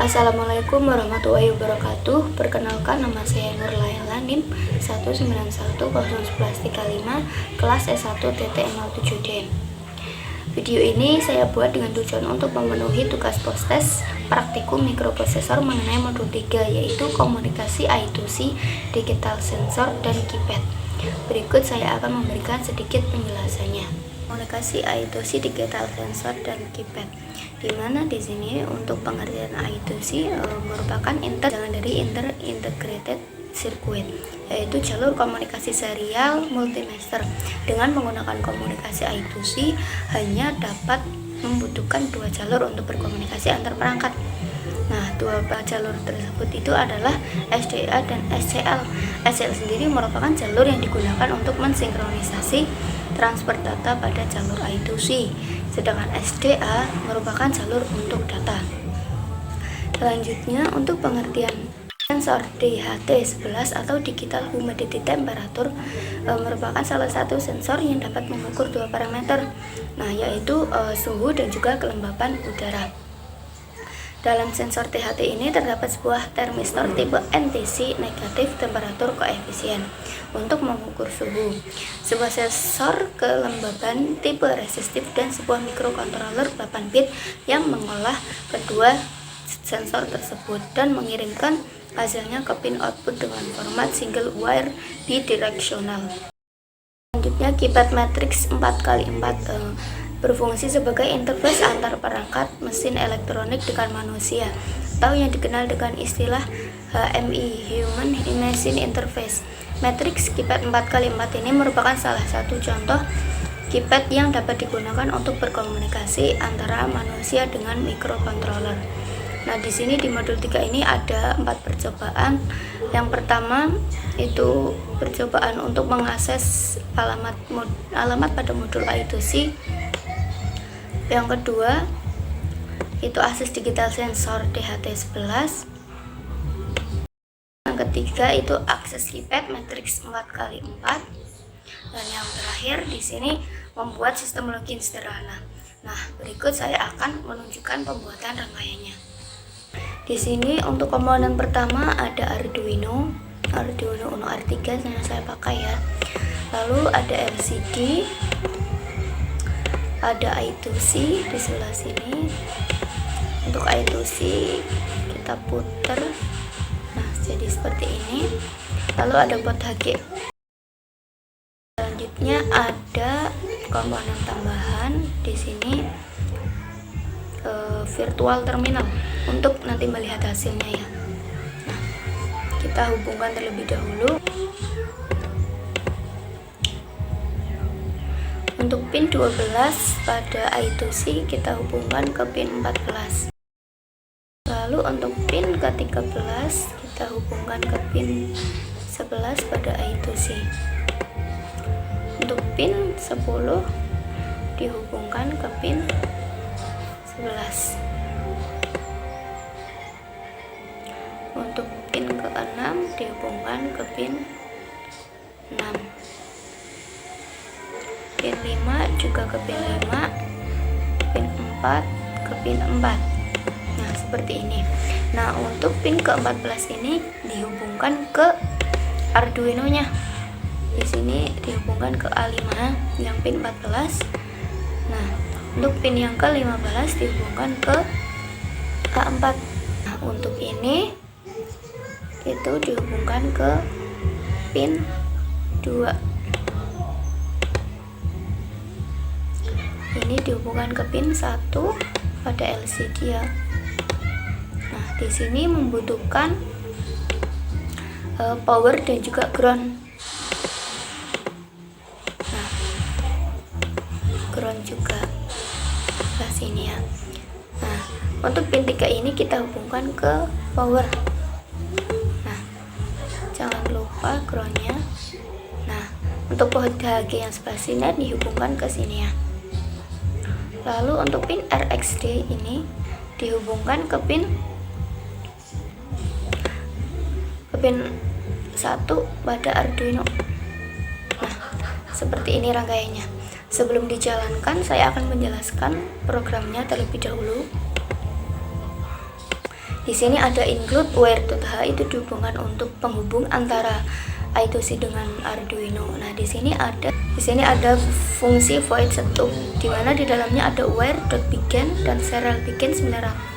Assalamualaikum warahmatullahi wabarakatuh. Perkenalkan, nama saya Nur Laila, NIM 191011135, kelas S1 TT07D. Video ini saya buat dengan tujuan untuk memenuhi tugas postes praktikum mikroprosesor mengenai modul 3, yaitu komunikasi I2C, digital sensor, dan keypad. Berikut saya akan memberikan sedikit penjelasannya. Komunikasi I2C, digital sensor, dan keypad. Dimana di sini untuk pengertian I2C merupakan integrated circuit, yaitu jalur komunikasi serial multimaster. Dengan menggunakan komunikasi I2C hanya dapat membutuhkan dua jalur untuk berkomunikasi antar perangkat. Nah, dua jalur tersebut itu adalah SDA dan SCL. SCL sendiri merupakan jalur yang digunakan untuk mensinkronisasi transfer data pada jalur I2C, sedangkan SDA merupakan jalur untuk data. Selanjutnya, untuk pengertian sensor DHT11 atau digital humidity temperature merupakan salah satu sensor yang dapat mengukur dua parameter, yaitu suhu dan juga kelembapan udara. Dalam sensor THT ini terdapat sebuah termistor tipe NTC negatif temperatur koefisien untuk mengukur suhu, sebuah sensor kelembaban tipe resistif, dan sebuah mikrokontroller 8 bit yang mengolah kedua sensor tersebut dan mengirimkan hasilnya ke pin output dengan format single wire bidirectional. Selanjutnya, keypad matrix 4x4 berfungsi sebagai interface antar perangkat mesin elektronik dengan manusia, atau yang dikenal dengan istilah HMI, Human Machine Interface. Matriks keypad 4x4 ini merupakan salah satu contoh keypad yang dapat digunakan untuk berkomunikasi antara manusia dengan microcontroller. Nah, di sini di modul 3 ini ada 4 percobaan. Yang pertama itu percobaan untuk mengakses alamat pada modul I2C. Yang kedua itu akses digital sensor DHT11. Yang ketiga itu akses keypad matrix 4x4. Dan yang terakhir di sini membuat sistem login sederhana. Nah, berikut saya akan menunjukkan pembuatan rangkaiannya. Di sini untuk komponen pertama ada Arduino Uno R3 yang saya pakai ya. Lalu ada LCD, ada I2C di sebelah sini. Untuk I2C kita puter, nah jadi seperti ini. Lalu ada port HG. Selanjutnya ada komponen tambahan di sini, virtual terminal untuk nanti melihat hasilnya ya. Nah, kita hubungkan terlebih dahulu. Untuk pin 12 pada I2C kita hubungkan ke pin 14. Lalu untuk pin ke-13 kita hubungkan ke pin 11 pada I2C. Untuk pin 10 dihubungkan ke pin 11. Untuk pin ke-6 dihubungkan ke pin 6. Pin 5 juga ke pin 5, pin 4 ke pin 4. Nah, seperti ini. Nah, untuk pin ke-14 ini dihubungkan ke Arduino nya. Di sini dihubungkan ke A5 yang pin 14. Nah, untuk pin yang ke-15 dihubungkan ke A4. Nah, untuk ini itu dihubungkan ke pin 2. Ini dihubungkan ke pin 1 pada LCD ya. Nah, di sini membutuhkan power dan juga ground. Nah, ground juga ke sini ya. Nah, untuk pin 3 ini kita hubungkan ke power. Nah, jangan lupa groundnya. Nah, untuk port HG yang sebelah sini dihubungkan ke sini ya. Lalu untuk pin RXD ini dihubungkan ke pin 1 pada Arduino. Nah, seperti ini rangkaiannya. Sebelum dijalankan, saya akan menjelaskan programnya terlebih dahulu. Di sini ada include wire.h, itu dihubungkan untuk penghubung antara I2C dengan Arduino. Nah, di sini ada fungsi void setup, di mana di dalamnya ada wire.begin dan serial begin 9600.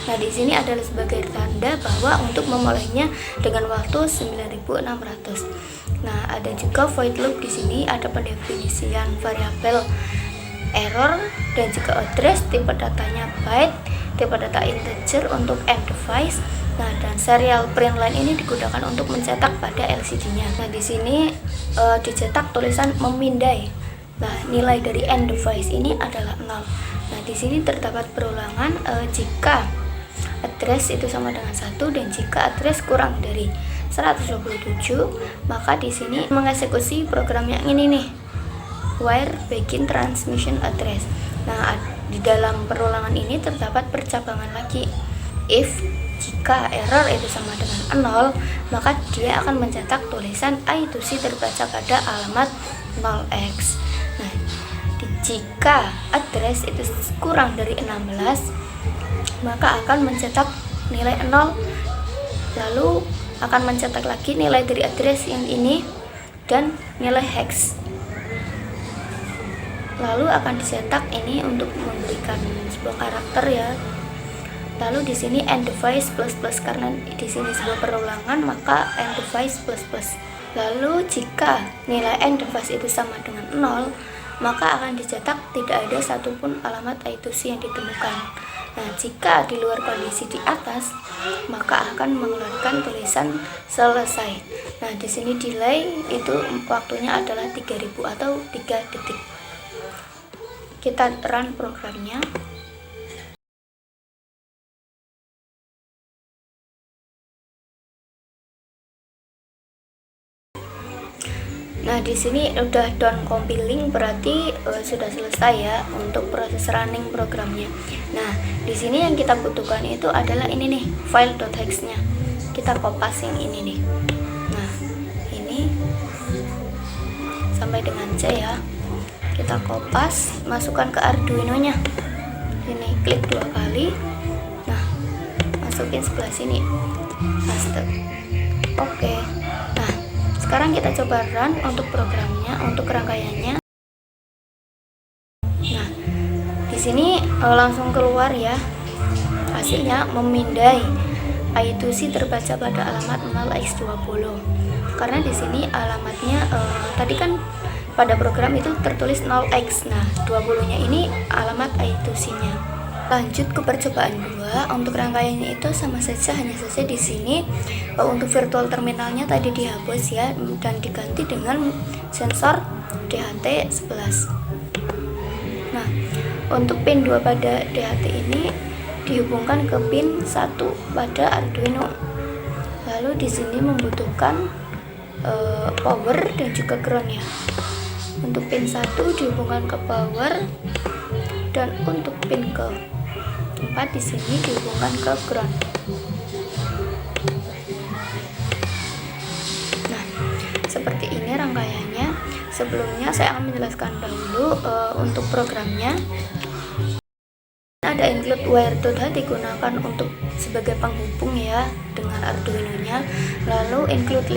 Nah, di sini adalah sebagai tanda bahwa untuk memulainya dengan waktu 9600. Nah, ada juga void loop. Di sini ada pendefinisian variabel error dan juga address, tipe datanya byte, tipe data integer untuk end device. Nah, dan serial print line ini digunakan untuk mencetak pada LCD-nya. Nah, di sini dicetak tulisan memindai. Nah, nilai dari end device ini adalah 0. Nah, di sini terdapat perulangan jika address itu sama dengan 1 dan jika address kurang dari 127, maka di sini mengeksekusi program yang ini nih, wire begin transmission address. Nah, di dalam perulangan ini terdapat percabangan lagi. If jika error itu sama dengan 0, maka dia akan mencetak tulisan I2C terbaca pada alamat 0x. Nah, jika address itu kurang dari 16, maka akan mencetak nilai 0, lalu akan mencetak lagi nilai dari address yang ini dan nilai hex, lalu akan dicetak ini untuk memberikan sebuah karakter ya. Lalu di sini end device plus plus, karena di sini sebuah perulangan maka end device plus plus. Lalu jika nilai end device itu sama dengan 0, maka akan dicetak tidak ada satupun alamat I2C yang ditemukan. Nah, jika di luar kondisi di atas, maka akan mengeluarkan tulisan selesai. Nah, di sini delay itu waktunya adalah 3000 atau 3 detik. Kita run programnya. Nah, di sini udah done compiling, berarti sudah selesai ya untuk proses running programnya. Nah, di sini yang kita butuhkan itu adalah ini nih, file.hex-nya. Kita kopas yang ini nih. Nah, ini sampai dengan C ya. Kita kopas, masukkan ke Arduino-nya. Ini klik 2 kali. Nah, masukin sebelah sini. Paste. Oke. Nah, sekarang kita coba run untuk programnya, untuk rangkaiannya. Nah, di sini langsung keluar ya. Hasilnya memindai I2C terbaca pada alamat 0x20. Karena di sini alamatnya tadi kan pada program itu tertulis 0x. Nah, 20-nya ini alamat I2C-nya. Lanjut ke percobaan 2. Untuk rangkaiannya itu sama saja, hanya saja di sini untuk virtual terminalnya tadi dihapus ya dan diganti dengan sensor DHT11. Nah, untuk pin 2 pada DHT ini dihubungkan ke pin 1 pada Arduino. Lalu di sini membutuhkan power dan juga ground ya. Untuk pin 1 dihubungkan ke power, dan untuk pin ke 4 di sini dihubungkan ke ground. Nah, seperti ini rangkaiannya. Sebelumnya saya akan menjelaskan dahulu untuk programnya. Ada include wire.h digunakan untuk sebagai penghubung ya dengan Arduino-nya. Lalu include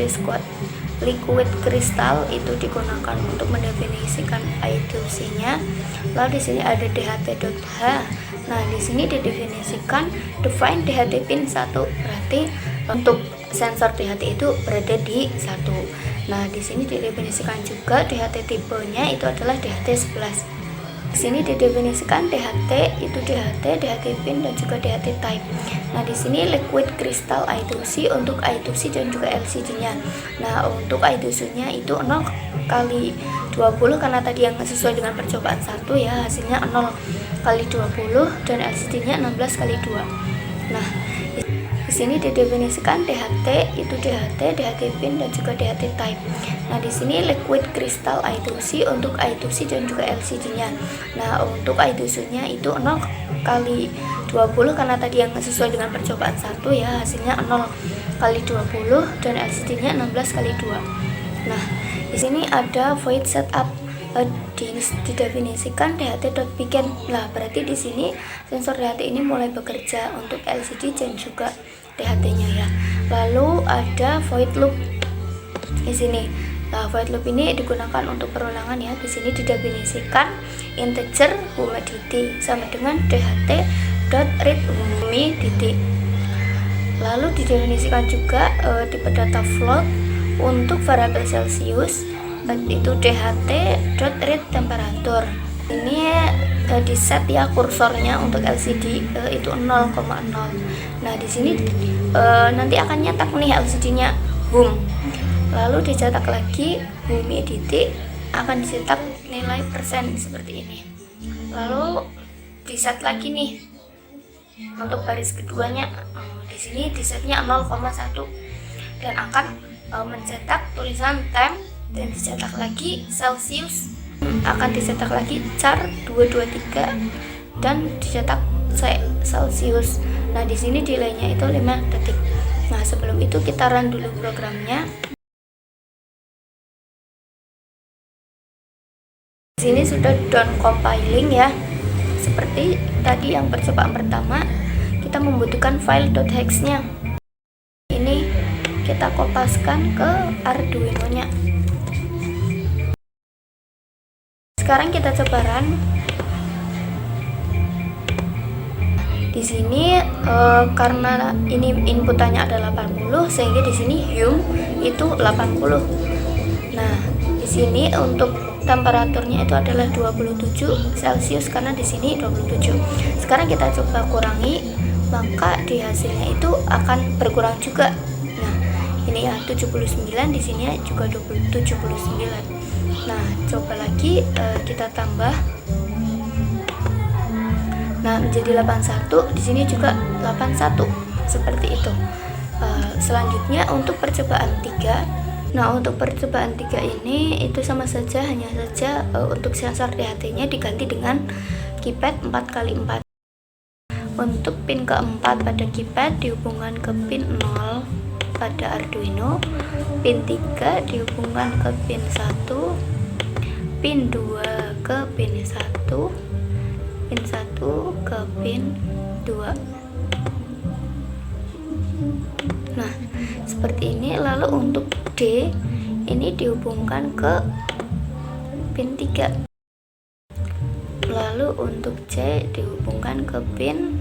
liquid crystal itu digunakan untuk mendefinisikan I2C-nya. Lalu di sini ada dht.h. Nah, di sini didefinisikan define DHT pin 1. Berarti untuk sensor DHT itu berada di 1. Nah, di sini didefinisikan juga DHT tipenya itu adalah DHT11. Di sini didefinisikan DHT itu DHT pin dan juga DHT type. Nah, di sini liquid crystal I2C untuk I2C dan juga LCD-nya. Nah, untuk I2C-nya itu 0 kali 20 karena tadi yang sesuai dengan percobaan 1 ya, hasilnya 0 kali 20 dan LCD-nya 16 kali 2. Nah, di sini didefinisikan DHT itu DHT pin dan juga DHT type. Nah, di sini liquid crystal I2C untuk I2C dan juga LCD-nya. Nah, untuk I2C-nya itu 0 kali 20 karena tadi yang sesuai dengan percobaan 1 ya, hasilnya 0 kali 20 dan LCD-nya 16 kali 2. Nah, di sini ada void setup. didefinisikan DHT.begin. Lah berarti di sini sensor DHT ini mulai bekerja untuk LCD dan juga DHT-nya ya. Lalu ada void loop di sini. Nah, void loop ini digunakan untuk perulangan ya. Di sini didefinisikan integer humidity sama dengan DHT.read humidity. Lalu didefinisikan juga tipe data float untuk variabel Celsius, itu DHT.read temperatur. Ini di set ya kursornya untuk LCD itu 0,0. Nah di sini nanti akan nyetak nih LCD-nya hum. Lalu dicetak lagi humidity, akan dicetak nilai persen seperti ini. Lalu di set lagi nih untuk baris keduanya, di sini di setnya 0,1 dan akan mencetak tulisan temp dan dicetak lagi Celsius, akan dicetak lagi char 223 dan dicetak Celsius. Nah di sini delaynya itu 5 detik. Nah sebelum itu kita run dulu programnya. Di sini sudah done compiling ya. Seperti tadi yang percobaan pertama, kita membutuhkan file .hex-nya. Ini kita kopaskan ke Arduino-nya. Sekarang kita coba run. Di sini karena ini inputannya ada 80, sehingga di sini hum itu 80. Nah, di sini untuk temperaturnya itu adalah 27 Celsius karena di sini 27. Sekarang kita coba kurangi, maka di hasilnya itu akan berkurang juga. Nah, ini ya 79, di sini juga 79. Nah, coba lagi kita tambah. Nah, menjadi 81, di sini juga 81. Seperti itu. Selanjutnya untuk percobaan 3. Nah untuk percobaan 3 ini itu sama saja, hanya saja untuk sensor DHT-nya diganti dengan keypad 4x4. Untuk pin keempat pada keypad dihubungkan ke pin 0 pada Arduino, pin 3 dihubungkan ke pin 1, pin 2 ke pin 1, pin 1 ke pin 2. Nah seperti ini. Lalu untuk D ini dihubungkan ke pin 3. Lalu untuk C dihubungkan ke pin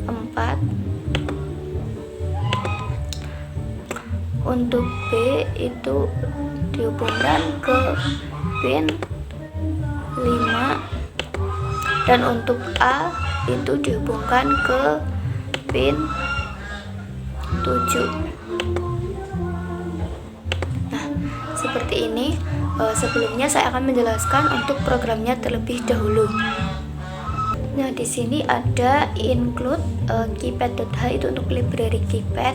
4. Untuk B itu dihubungkan ke pin 5. Dan untuk A itu dihubungkan ke pin 7. Nah, seperti ini. Sebelumnya saya akan menjelaskan untuk programnya terlebih dahulu. Nah, di sini ada include keypad.h itu untuk library keypad,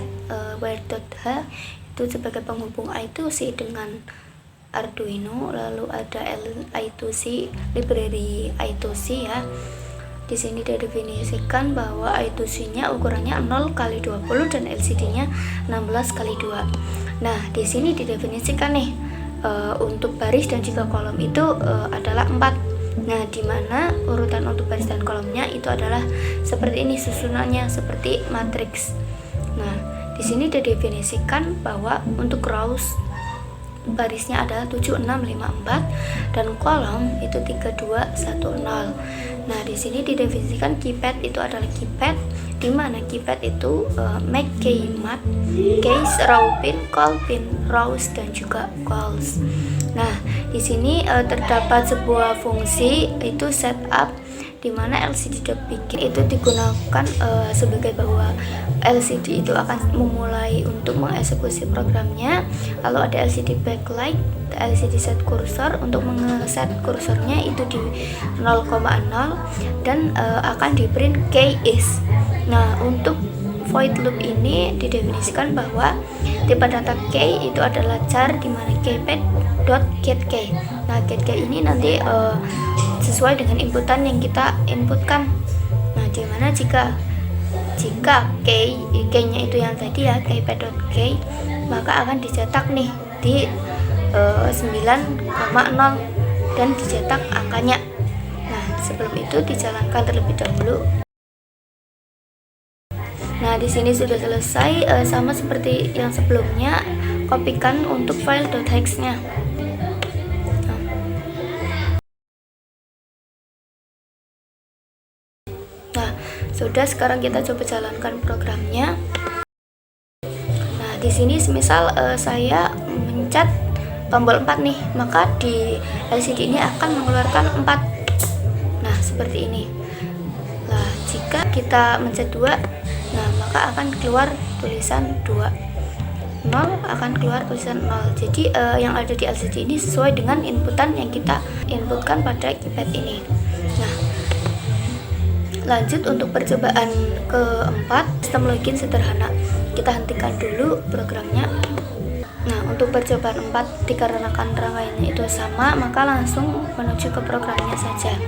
wire.h itu sebagai penghubung I2C dengan Arduino. Lalu ada I2C, library I2C ya. Di sini didefinisikan bahwa I2C-nya ukurannya 0x20 dan LCD-nya 16x2. Nah, di sini didefinisikan nih untuk baris dan juga kolom itu adalah 4. Nah, di mana urutan untuk baris dan kolomnya itu adalah seperti ini susunannya, seperti matriks. Nah, di sini didefinisikan bahwa untuk rows barisnya adalah 7654 dan kolom itu 3210. Nah, di sini didefinisikan keypad itu adalah keypad di mana keypad itu make key mat, case, raw pin, call pin, rows dan juga calls. Nah, di sini terdapat sebuah fungsi itu setup di mana LCD.begin itu digunakan sebagai bahwa LCD itu akan memulai untuk mengeksekusi programnya. Lalu ada LCD backlight, LCD set kursor untuk mengeset kursornya itu di 0,0 dan akan di print key is. Nah, untuk void loop ini didefinisikan bahwa tipe data key itu adalah char di mana keypad.getKey. Nah, getKey ini nanti sesuai dengan inputan yang kita inputkan. Nah, dimana jika key-nya itu yang tadi ya keypad.key, maka akan dicetak nih di 9,0. dan dicetak angkanya. Nah, sebelum itu dijalankan terlebih dahulu. Nah, di sini sudah selesai, sama seperti yang sebelumnya, kopikan untuk file .hex-nya. Nah, sudah, sekarang kita coba jalankan programnya. Nah, di sini semisal saya mencet tombol 4 nih, maka di LCD ini akan mengeluarkan 4. Nah, seperti ini. Nah, jika kita mencet 2, nah maka akan keluar tulisan 2. 0 akan keluar tulisan 0. Jadi yang ada di LCD ini sesuai dengan inputan yang kita inputkan pada keypad ini. Nah, lanjut untuk percobaan keempat, sistem login sederhana. Kita hentikan dulu programnya. Nah, untuk percobaan 4, dikarenakan rangkaiannya itu sama, maka langsung menuju ke programnya saja.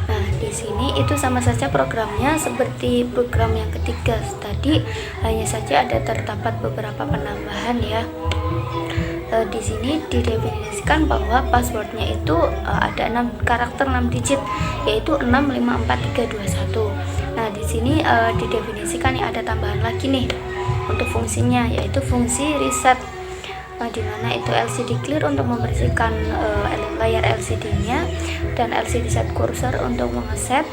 Nah, di sini itu sama saja programnya seperti program yang ketiga tadi, hanya saja ada terdapat beberapa penambahan ya. Di sini didefinisikan bahwa passwordnya itu ada 6 karakter 6 digit, yaitu 654321. Nah, di sini didefinisikan nih ada tambahan lagi nih untuk fungsinya, yaitu fungsi reset. Di mana itu LCD clear untuk membersihkan layar LCD-nya, dan LCD set cursor untuk mengeset.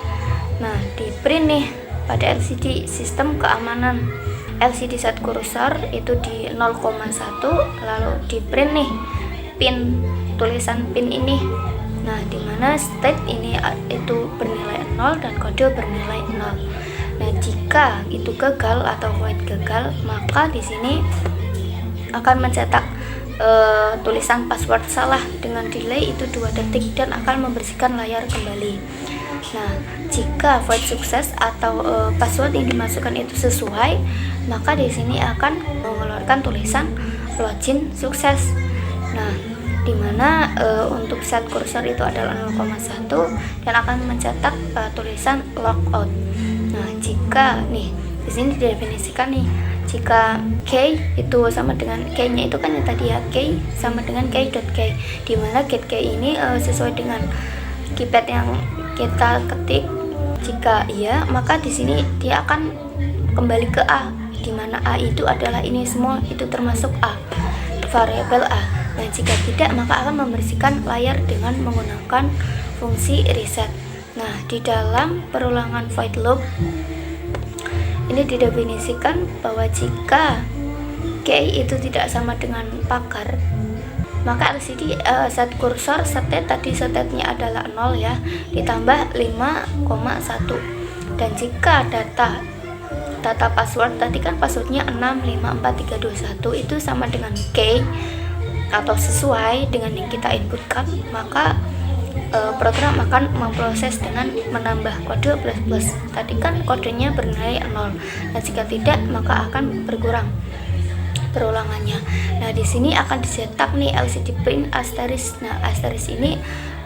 Nah, di print nih pada LCD sistem keamanan LCD set cursor itu di 0,1, lalu di print nih pin, tulisan pin ini. Nah, di mana state ini itu bernilai 0 dan kode bernilai 0. Nah, jika itu gagal atau void gagal, maka di sini akan mencetak tulisan password salah dengan delay itu 2 detik dan akan membersihkan layar kembali. Nah, jika void sukses atau password yang dimasukkan itu sesuai, maka di sini akan mengeluarkan tulisan login sukses. Nah, dimana untuk set cursor itu adalah 0,1 dan akan mencetak tulisan logout. Nah, jika nih di sini didefinisikan nih, jika key itu sama dengan key-nya itu kan yang tadi ya, key sama dengan key.key, dimana get key ini sesuai dengan keypad yang kita ketik. Jika iya, maka di sini dia akan kembali ke A, dimana A itu adalah ini semua, itu termasuk A, variabel A. Nah, jika tidak, maka akan membersihkan layar dengan menggunakan fungsi reset. Nah, di dalam perulangan void loop ini didefinisikan bahwa jika key itu tidak sama dengan pagar, maka LCD set cursor state tadi state-nya adalah 0 ya, ditambah 5,1. Dan jika data password tadi kan passwordnya 654321 itu sama dengan key atau sesuai dengan yang kita inputkan, maka program akan memproses dengan menambah kode plus plus. Tadi kan kodenya bernilai 0. Dan jika tidak, maka akan berkurang perulangannya. Nah, di sini akan dicetak nih LCD print asterisk. Nah, asterisk ini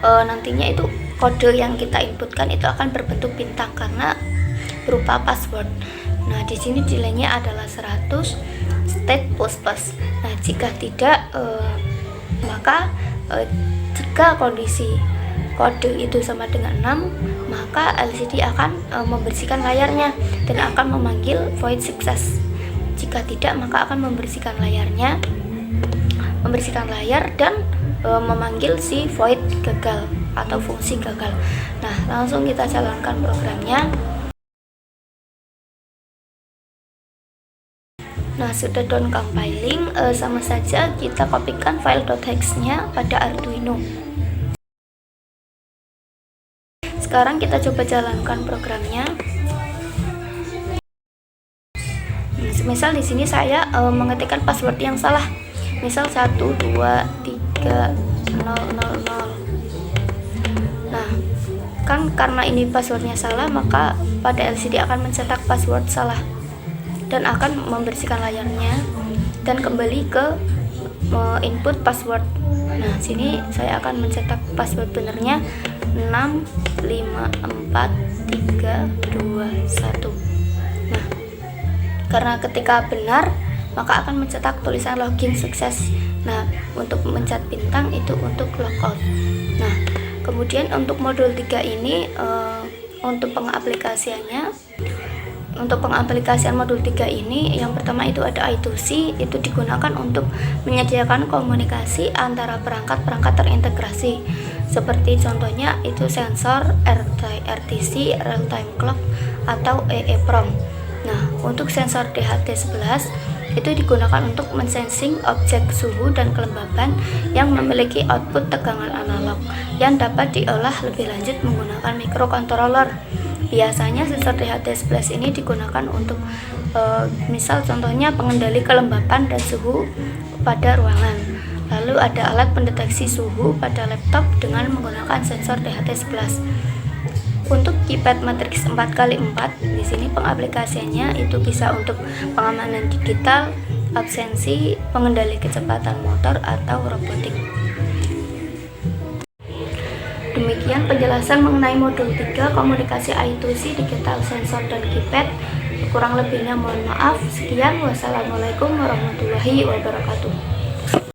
nantinya itu kode yang kita inputkan itu akan berbentuk bintang karena berupa password. Nah, di sini nilainya adalah 100 state plus plus. Nah, jika tidak, maka jika kondisi kode itu sama dengan 6, maka LCD akan membersihkan layarnya dan akan memanggil void sukses. Jika tidak, maka akan membersihkan layarnya, membersihkan layar dan memanggil si void gagal atau fungsi gagal. Nah, langsung kita jalankan programnya. Nah, sudah done compiling, sama saja kita kopikan file .hex-nya pada Arduino. Sekarang kita coba jalankan programnya. Nah, semisal di sini saya mengetikkan password yang salah, misal 1230000. Nah, kan karena ini passwordnya salah, maka pada LCD akan mencetak password salah dan akan membersihkan layarnya dan kembali ke input password. Nah, sini saya akan mencetak password benernya 654321. Nah, karena ketika benar, maka akan mencetak tulisan login sukses. Nah, untuk mencet bintang itu untuk logout. Nah, kemudian untuk modul 3 ini untuk pengaplikasian modul 3 ini, yang pertama itu ada I2C, itu digunakan untuk menyediakan komunikasi antara perangkat-perangkat terintegrasi, seperti contohnya itu sensor, RTC, real time clock, atau EEPROM. Nah, untuk sensor DHT11 itu digunakan untuk mensensing objek suhu dan kelembaban yang memiliki output tegangan analog yang dapat diolah lebih lanjut menggunakan microcontroller. Biasanya sensor DHT11 ini digunakan untuk misal contohnya pengendali kelembapan dan suhu pada ruangan. Lalu ada alat pendeteksi suhu pada laptop dengan menggunakan sensor DHT11. Untuk keypad matriks 4x4, di sini pengaplikasiannya itu bisa untuk pengamanan digital, absensi, pengendali kecepatan motor, atau robotik. Demikian penjelasan mengenai modul 3 komunikasi I2C, digital sensor, dan keypad. Kurang lebihnya mohon maaf. Sekian, wassalamualaikum warahmatullahi wabarakatuh.